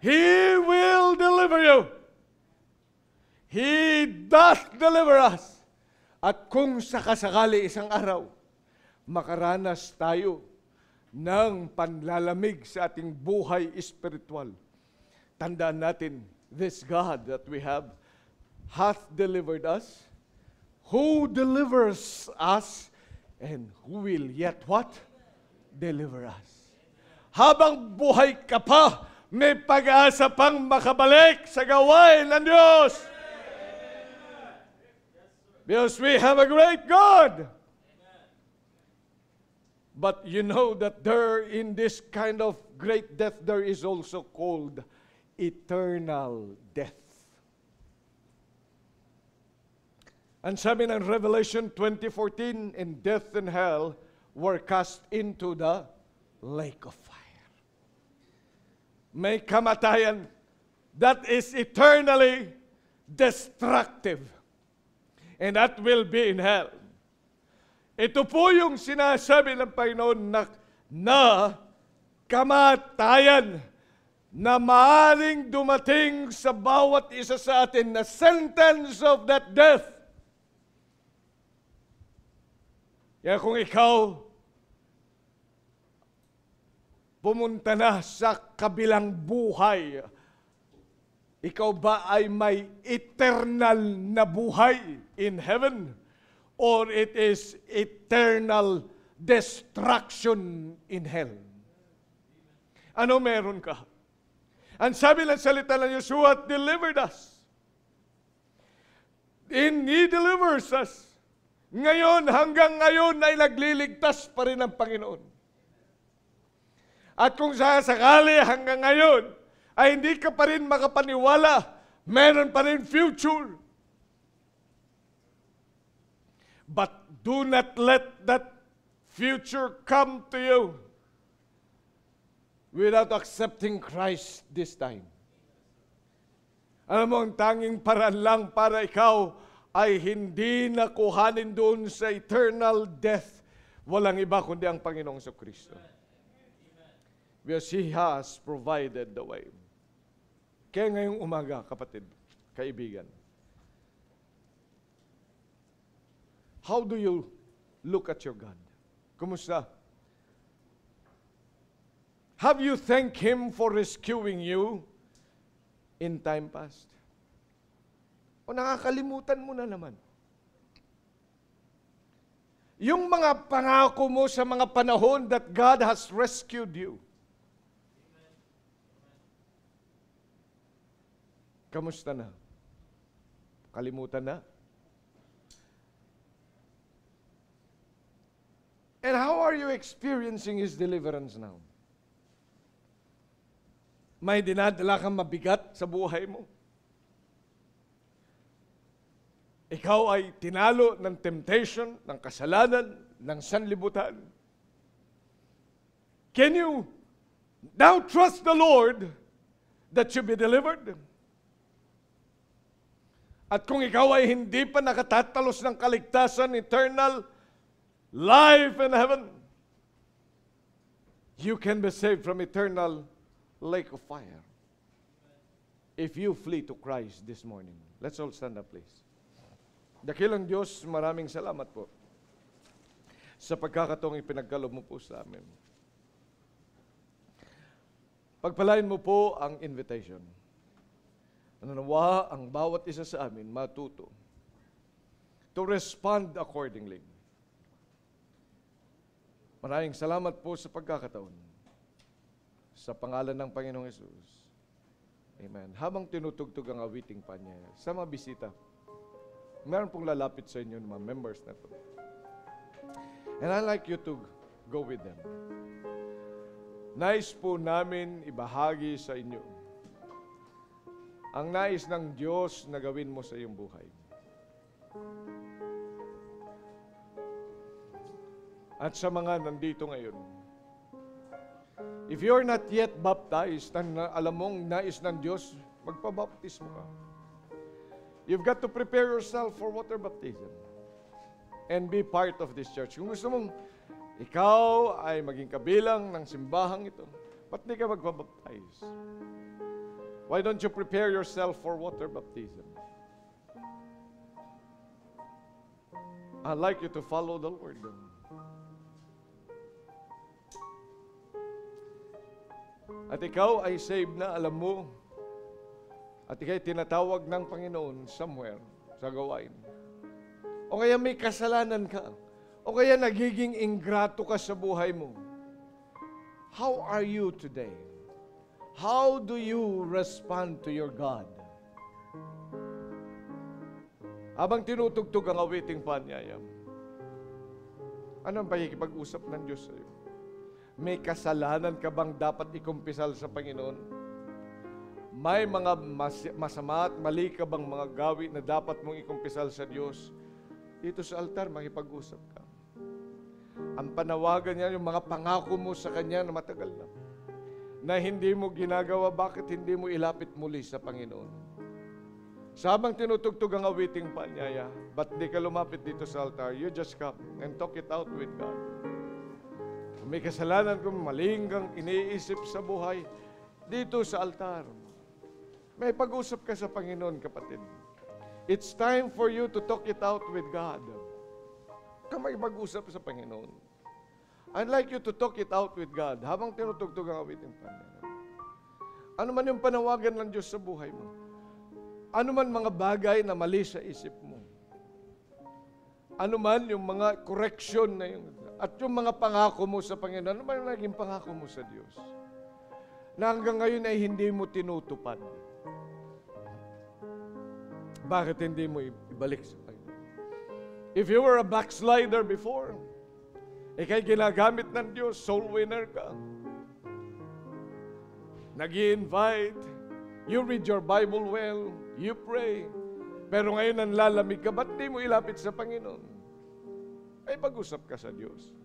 He will deliver you. He does deliver us. At kung sakasakali isang araw, makaranas tayo ng panlalamig sa ating buhay espiritual. Tandaan natin, this God that we have hath delivered us, who delivers us, and who will yet what? Deliver us. Habang buhay ka pa, may pag-asa pang makabalik sa gawain ng Diyos. Because we have a great God. But you know that there, in this kind of great death, there is also called eternal death. And sabi ng Revelation 20:14, and death and hell were cast into the lake of fire. May kamatayan that is eternally destructive. And that will be in hell. Ito po yung sinasabi ng Panginoon na kamatayan na maaring dumating sa bawat isa sa atin na sentence of that death. Kaya kung ikaw pumunta na sa kabilang buhay, ikaw ba ay may eternal na buhay in heaven? or it is eternal destruction in hell. Ano meron ka? Ang sabi ng salita ng Diyos, who hath delivered us. And He delivers us. Ngayon, hanggang ngayon ay nagliligtas pa rin ang Panginoon. At kung sakali hanggang ngayon ay hindi ka pa rin makapaniwala, meron pa rin future. But do not let that future come to you without accepting Christ this time. Alam mo, ang tanging paraan lang para ikaw ay hindi nakuhanin doon sa eternal death, walang iba kundi ang Panginoong Kristo. Because He has provided the way. Kaya ngayong umaga, kapatid, kaibigan, how do you look at your God? Kumusta? Have you thanked Him for rescuing you in time past? O nakakalimutan mo na naman? Yung mga pangako mo sa mga panahon that God has rescued you. Kamusta na? Kalimutan na? And how are you experiencing His deliverance now? May dinadala kang mabigat sa buhay mo. Ikaw ay tinalo ng temptation, ng kasalanan, ng sanlibutan. Can you now trust the Lord that you be delivered? At kung ikaw ay hindi pa nakatatalos ng kaligtasan, eternal life in heaven, you can be saved from eternal lake of fire if you flee to Christ this morning. Let's all stand up, please. Dakilang Diyos, maraming salamat po sa pagkakataong ipinagkaloob mo po sa amin. Pagpalain mo po ang invitation. Nawa ang bawat isa sa amin matuto to respond accordingly. Maraming salamat po sa pagkakataon. Sa pangalan ng Panginoong Hesus. Amen. Habang tinutugtog ang awiting panyaya, sa mga bisita, meron pong lalapit sa inyo ng mga members na to. And I'd like you to go with them. Nais po namin ibahagi sa inyo ang nais ng Diyos na gawin mo sa iyong buhay. At sa mga nandito ngayon, if you're not yet baptized, alam mong nais ng Diyos, magpabaptismo ka. You've got to prepare yourself for water baptism and be part of this church. Kung gusto mong ikaw ay maging kabilang ng simbahang ito, ba't di ka magpabaptize? Why don't you prepare yourself for water baptism? I'd like you to follow the Lord. At ikaw ay saved na, alam mo, at ikaw'y tinatawag ng Panginoon somewhere sa gawain. O kaya may kasalanan ka, o kaya nagiging ingrato ka sa buhay mo. How are you today? How do you respond to your God? Habang tinutugtog ang awiting panyaya, ano ang pakikipag-usap ng Diyos sa iyo? May kasalanan ka bang dapat ikumpisal sa Panginoon? May mga masama at mali ka bang mga gawi na dapat mong ikumpisal sa Diyos? Dito sa altar, makipag-usap ka. Ang panawagan niya, yung mga pangako mo sa Kanya na matagal na hindi mo ginagawa, bakit hindi mo ilapit muli sa Panginoon? Sabang tinutugtog ang awiting panyaya, ba't di ka lumapit dito sa altar? You just come and talk it out with God. Kung may kasalanan, kung maling kang iniisip sa buhay, dito sa altar, may pag-usap ka sa Panginoon, kapatid. It's time for you to talk it out with God. Kung may pag-usap sa Panginoon, I'd like you to talk it out with God habang tinutugtog ang awiting panyaya. Ano man yung panawagan ng Diyos sa buhay mo, ano man mga bagay na mali sa isip mo, ano man yung mga correction na yun, at yung mga pangako mo sa Panginoon, ano man yung naging pangako mo sa Diyos? Na hanggang ngayon ay hindi mo tinutupad. Bakit hindi mo ibalik sa Panginoon? If you were a backslider before, ikay ginagamit ng Diyos, soul winner ka. Nag-i-invite, you read your Bible well, you pray, pero ngayon nanlalamig ka, ba't di mo ilapit sa Panginoon? Ay pag-usap ka sa Diyos.